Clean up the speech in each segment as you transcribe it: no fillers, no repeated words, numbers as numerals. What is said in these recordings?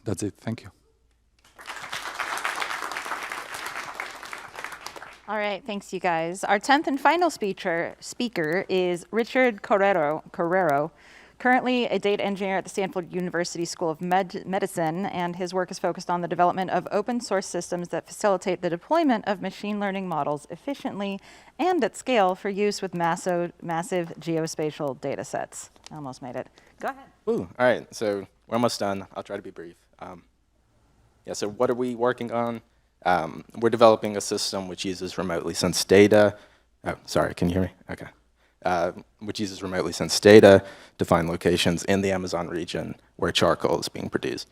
That's it. Thank you. All right, thanks you guys. Our 10th and final speaker is Richard Correro, currently a data engineer at the Stanford University School of Medicine, and his work is focused on the development of open source systems that facilitate the deployment of machine learning models efficiently and at scale for use with massive geospatial data sets. I almost made it. Go ahead. Ooh, all right, so we're almost done. I'll try to be brief. Yeah, so what are we working on? We're developing a system which uses remotely sensed data. Oh, sorry, can you hear me? Okay. Which uses remotely sensed data to find locations in the Amazon region where charcoal is being produced.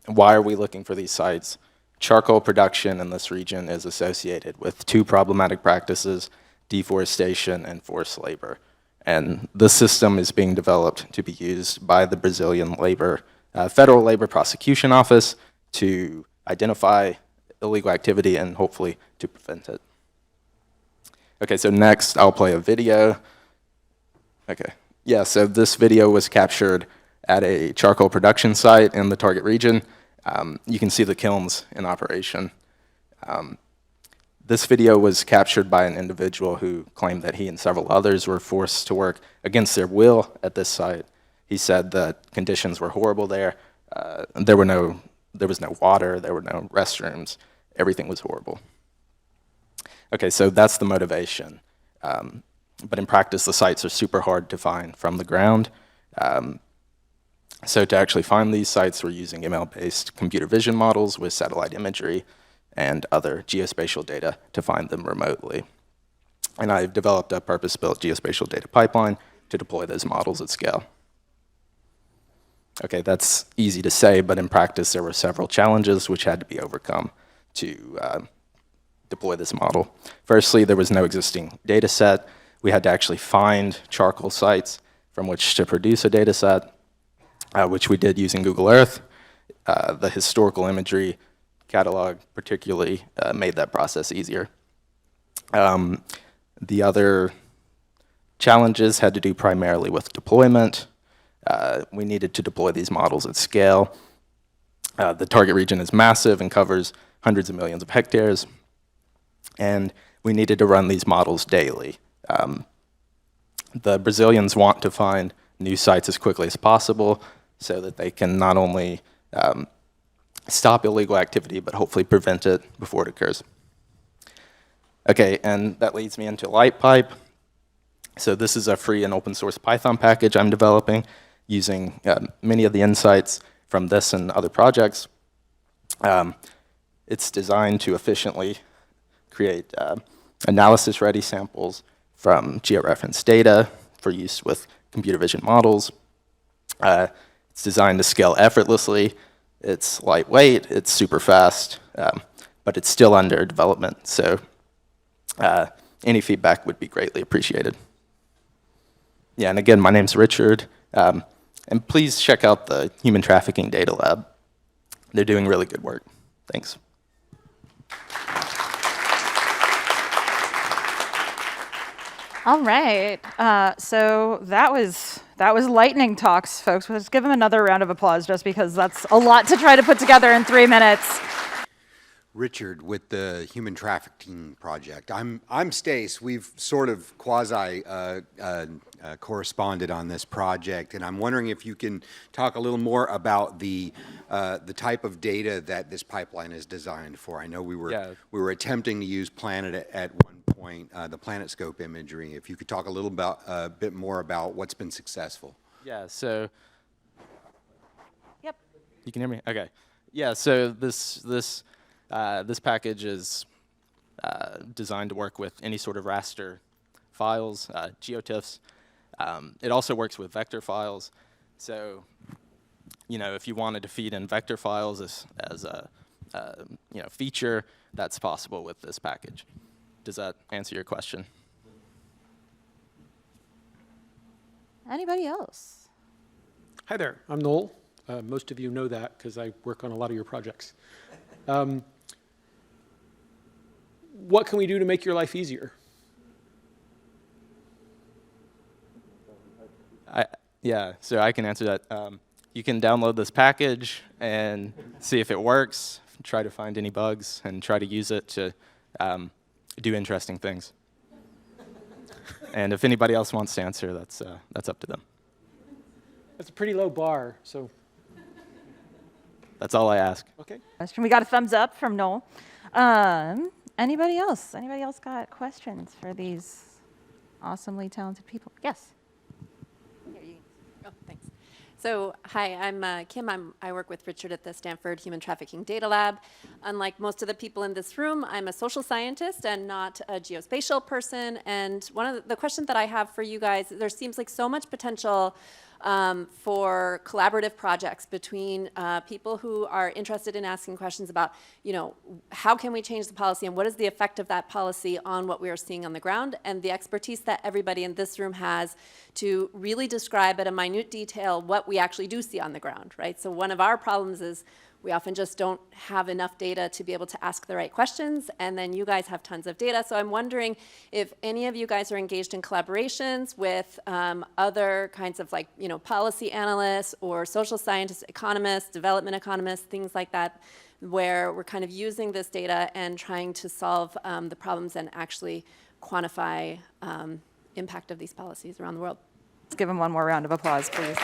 Why are we looking for these sites? Charcoal production in this region is associated with two problematic practices: deforestation and forced labor. And this system is being developed to be used by the Brazilian Federal Labor Prosecution Office to identify illegal activity and hopefully to prevent it. Okay, so next I'll play a video. Okay, yeah, so this video was captured at a charcoal production site in the target region. You can see the kilns in operation. This video was captured by an individual who claimed that he and several others were forced to work against their will at this site. He said that conditions were horrible there. There was no water, there were no restrooms. Everything was horrible. Okay, so that's the motivation. But in practice, the sites are super hard to find from the ground. So to actually find these sites, we're using ML-based computer vision models with satellite imagery and other geospatial data to find them remotely. And I've developed a purpose-built geospatial data pipeline to deploy those models at scale. Okay, that's easy to say, but in practice, there were several challenges which had to be overcome to deploy this model. Firstly, there was no existing data set. We had to actually find charcoal sites from which to produce a data set, which we did using Google Earth. The historical imagery catalog particularly made that process easier. The other challenges had to do primarily with deployment. We needed to deploy these models at scale. The target region is massive and covers hundreds of millions of hectares. And we needed to run these models daily. The Brazilians want to find new sites as quickly as possible so that they can not only stop illegal activity, but hopefully prevent it before it occurs. Okay, and that leads me into LightPipe. So this is a free and open source Python package I'm developing using many of the insights from this and other projects. It's designed to efficiently create analysis-ready samples from georeferenced data for use with computer vision models. It's designed to scale effortlessly. It's lightweight, it's super fast, but it's still under development. So any feedback would be greatly appreciated. Yeah, and again, my name's Richard. And please check out the Human Trafficking Data Lab. They're doing really good work. Thanks. All right, so that was lightning talks, folks. Let's give them another round of applause just because that's a lot to try to put together in 3 minutes. Richard with the Human Trafficking Project. I'm Stace. We've sort of quasi corresponded on this project, and I'm wondering if you can talk a little more about the type of data that this pipeline is designed for. I know we were attempting to use Planet at one point, the PlanetScope imagery. If you could talk a little bit more about what's been successful. Yeah. So. Yep. You can hear me? Okay. Yeah. So this package is designed to work with any sort of raster files, geotiffs. It also works with vector files. So, if you wanted to feed in vector files as a feature, that's possible with this package. Does that answer your question? Anybody else? Hi there, I'm Noel. Most of you know that because I work on a lot of your projects. What can we do to make your life easier? Yeah, so I can answer that. you can download this package and see if it works, try to find any bugs, and try to use it to do interesting things. And if anybody else wants to answer, that's up to them. That's a pretty low bar, so, That's all I ask. okay. Question. We got a thumbs up from Noel. Anybody else? Anybody else got questions for these awesomely talented people? Yes. Oh, thanks. So, hi, I'm Kim. I work with Richard at the Stanford Human Trafficking Data Lab. Unlike most of the people in this room, I'm a social scientist and not a geospatial person. And one of the questions that I have for you guys, there seems like so much potential for collaborative projects between people who are interested in asking questions about, you know, how can we change the policy and what is the effect of that policy on what we are seeing on the ground, and the expertise that everybody in this room has to really describe at a minute detail what we actually do see on the ground, right? So one of our problems is we often just don't have enough data to be able to ask the right questions, and then you guys have tons of data. So I'm wondering if any of you guys are engaged in collaborations with other kinds of, like, you know, policy analysts or social scientists, economists, development economists, things like that, where we're kind of using this data and trying to solve the problems and actually quantify impact of these policies around the world. Let's give them one more round of applause, please.